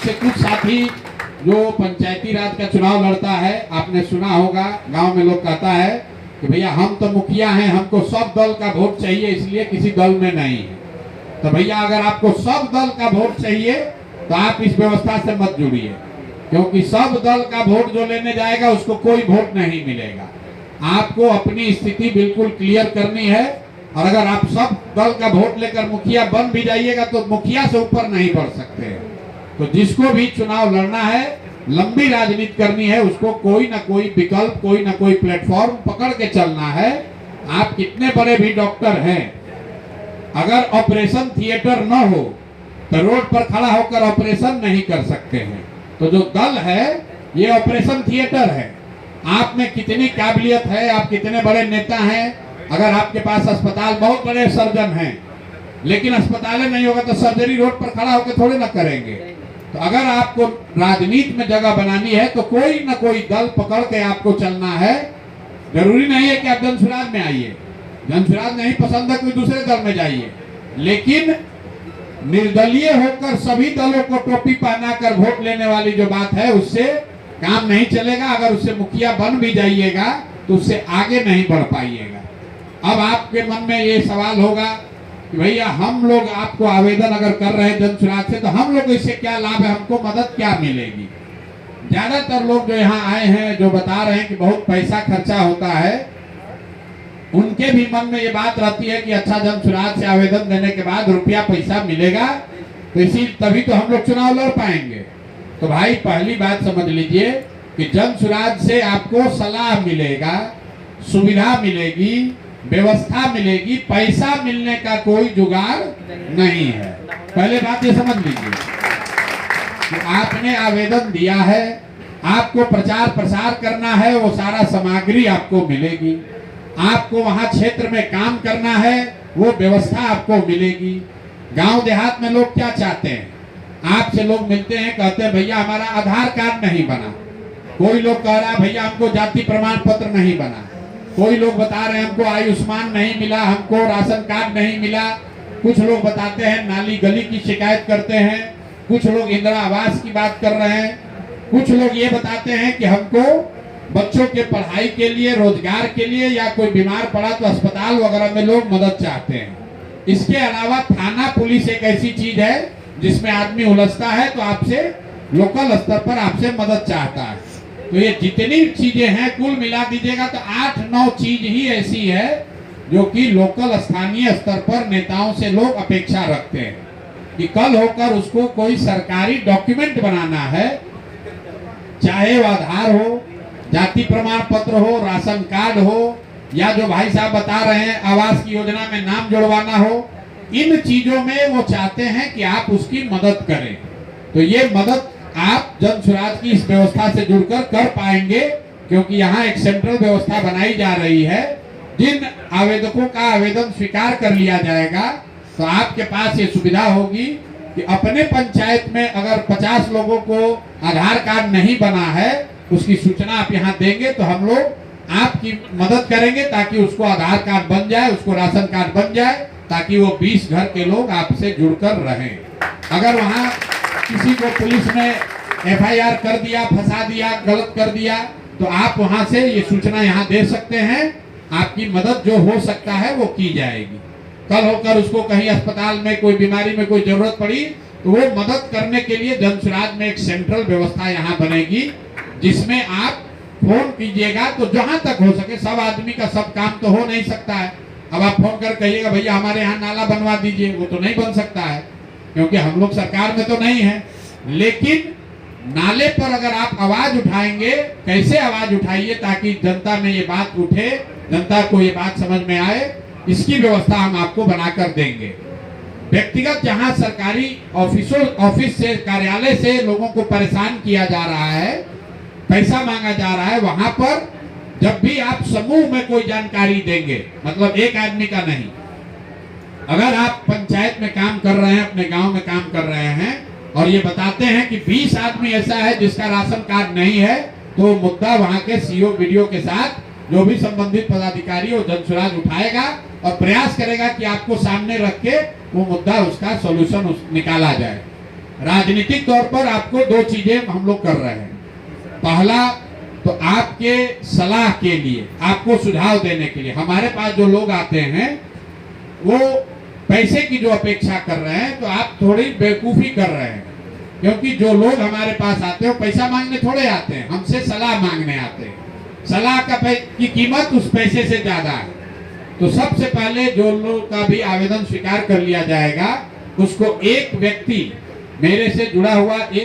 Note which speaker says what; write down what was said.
Speaker 1: आपसे कुछ साथी जो पंचायती राज का चुनाव लड़ता है, आपने सुना होगा गांव में लोग कहता है कि भैया हम तो मुखिया हैं, हमको सब दल का वोट चाहिए, इसलिए किसी दल में नहीं है। तो भैया अगर आपको सब दल का वोट चाहिए तो आप इस व्यवस्था से मत जुड़िए, क्योंकि सब दल का वोट जो लेने जाएगा उसको कोई वोट नहीं मिलेगा। आपको अपनी स्थिति बिल्कुल क्लियर करनी है, और अगर आप सब दल का वोट लेकर मुखिया बन भी जाइएगा तो मुखिया से ऊपर नहीं बढ़ सकते। तो जिसको भी चुनाव लड़ना है, लंबी राजनीति करनी है, उसको कोई ना कोई विकल्प, कोई ना कोई प्लेटफॉर्म पकड़ के चलना है। आप कितने बड़े भी डॉक्टर हैं, अगर ऑपरेशन थिएटर न हो तो रोड पर खड़ा होकर ऑपरेशन नहीं कर सकते हैं। तो जो दल है ये ऑपरेशन थिएटर है। आप में कितनी काबिलियत है, आप कितने बड़े नेता हैं, अगर आपके पास अस्पताल, बहुत बड़े सर्जन हैं, लेकिन अस्पताल नहीं होगा तो सर्जरी रोड पर खड़ा होकर थोड़े ना करेंगे। तो अगर आपको राजनीति में जगह बनानी है तो कोई ना कोई दल पकड़ के आपको चलना है। जरूरी नहीं है कि आप जनसुराज में आइए, जनसुराज नहीं पसंद है कोई दूसरे दल में जाइए, लेकिन निर्दलीय होकर सभी दलों को टोपी पहनाकर वोट लेने वाली जो बात है उससे काम नहीं चलेगा। अगर उससे मुखिया बन भी जाइएगा तो उससे आगे नहीं बढ़ पाइएगा। अब आपके मन में ये सवाल होगा कि भैया हम लोग आपको आवेदन अगर कर रहे हैं जनसुराज से तो हम लोग इससे क्या लाभ है, हमको मदद क्या मिलेगी। ज्यादातर लोग जो यहाँ आए हैं जो बता रहे हैं कि बहुत पैसा खर्चा होता है, उनके भी मन में ये बात रहती है कि अच्छा जनसुराज से आवेदन देने के बाद रुपया पैसा मिलेगा, तो इसी तभी तो हम लोग चुनाव लड़ पाएंगे। तो भाई पहली बात समझ लीजिए कि जनसुराज से आपको सलाह मिलेगा, सुविधा मिलेगी, व्यवस्था मिलेगी, पैसा मिलने का कोई जुगाड़ नहीं है। पहले बात ये समझ लीजिए कि आपने आवेदन दिया है, आपको प्रचार प्रसार करना है, वो सारा सामग्री आपको मिलेगी। आपको वहां क्षेत्र में काम करना है, वो व्यवस्था आपको मिलेगी। गांव देहात में लोग क्या चाहते हैं, आपसे लोग मिलते हैं, कहते हैं भैया हमारा आधार कार्ड नहीं बना, कोई लोग कह रहा है भैया हमको जाति प्रमाण पत्र नहीं बना, कोई लोग बता रहे हैं हमको आयुष्मान नहीं मिला, हमको राशन कार्ड नहीं मिला, कुछ लोग बताते हैं नाली गली की शिकायत करते हैं, कुछ लोग इंदिरा आवास की बात कर रहे हैं, कुछ लोग ये बताते हैं कि हमको बच्चों के पढ़ाई के लिए, रोजगार के लिए, या कोई बीमार पड़ा तो अस्पताल वगैरह में लोग मदद चाहते हैं। इसके अलावा थाना पुलिस एक ऐसी चीज है जिसमें आदमी उलझता है तो आपसे लोकल स्तर पर आपसे मदद चाहता है। तो ये जितनी चीजें हैं कुल मिला दीजिएगा तो 8-9 चीज ही ऐसी है जो कि लोकल स्थानीय स्तर पर नेताओं से लोग अपेक्षा रखते हैं कि कल होकर उसको कोई सरकारी डॉक्यूमेंट बनाना है, चाहे वो आधार हो, जाति प्रमाण पत्र हो, राशन कार्ड हो, या जो भाई साहब बता रहे हैं आवास की योजना में नाम जुड़वाना हो, इन चीजों में वो चाहते हैं कि आप उसकी मदद करें। तो ये मदद आप जनसुराज की इस व्यवस्था से जुड़कर कर पाएंगे, क्योंकि यहाँ एक सेंट्रल व्यवस्था बनाई जा रही है। जिन आवेदकों का आवेदन स्वीकार कर लिया जाएगा तो आपके पास ये सुविधा होगी कि अपने पंचायत में अगर 50 लोगों को आधार कार्ड नहीं बना है, उसकी सूचना आप यहाँ देंगे तो हम लोग आपकी मदद करेंगे ताकि उसको आधार कार्ड बन जाए, उसको राशन कार्ड बन जाए, ताकि वो 20 घर के लोग आपसे जुड़कर रहें। अगर वहाँ किसी को पुलिस ने FIR कर दिया, फंसा दिया, गलत कर दिया, तो आप वहाँ से ये सूचना यहाँ दे सकते हैं, आपकी मदद जो हो सकता है वो की जाएगी। कल होकर उसको कहीं अस्पताल में कोई बीमारी में कोई जरूरत पड़ी तो वो मदद करने के लिए जनसुराज में एक सेंट्रल व्यवस्था यहाँ बनेगी, जिसमें आप फोन कीजिएगा तो जहां तक हो सके, सब आदमी का सब काम तो हो नहीं सकता है। अब आप फोन कर कहिएगा भैया हमारे यहाँ नाला बनवा दीजिए, वो तो नहीं बन सकता है क्योंकि हम लोग सरकार में तो नहीं है। लेकिन नाले पर अगर आप आवाज उठाएंगे, कैसे आवाज उठाइए ताकि जनता में ये बात उठे, जनता को ये बात समझ में आए, इसकी व्यवस्था हम आपको बनाकर देंगे। व्यक्तिगत जहां सरकारी ऑफिस से, कार्यालय से लोगों को परेशान किया जा रहा है, पैसा मांगा जा रहा है, वहां पर जब भी आप समूह में कोई जानकारी देंगे, मतलब एक आदमी का नहीं, अगर आप पंचायत में काम कर रहे हैं, अपने गांव में काम कर रहे हैं और ये बताते हैं कि 20 आदमी ऐसा है जिसका राशन कार्ड नहीं है, तो मुद्दा वहां के CO BDO के साथ जो भी संबंधित पदाधिकारी वो जनसुराज उठाएगा और प्रयास करेगा कि आपको सामने रख के वो मुद्दा, उसका सॉल्यूशन निकाला जाए। राजनीतिक तौर पर आपको दो चीजें हम लोग कर रहे हैं। पहला तो आपके सलाह के लिए, आपको सुझाव देने के लिए हमारे पास जो लोग आते हैं वो पैसे की जो अपेक्षा कर रहे हैं, तो आप थोड़ी बेवकूफी कर रहे हैं, क्योंकि जो लोग हमारे पास आते हैं वो पैसा मांगने थोड़े आते हैं, हमसे सलाह मांगने आते हैं। सलाह की कीमत उस पैसे से ज्यादा है। तो सबसे पहले जो लोग का भी आवेदन स्वीकार कर लिया जाएगा, उसको एक व्यक्ति मेरे से जुड़ा हुआ एक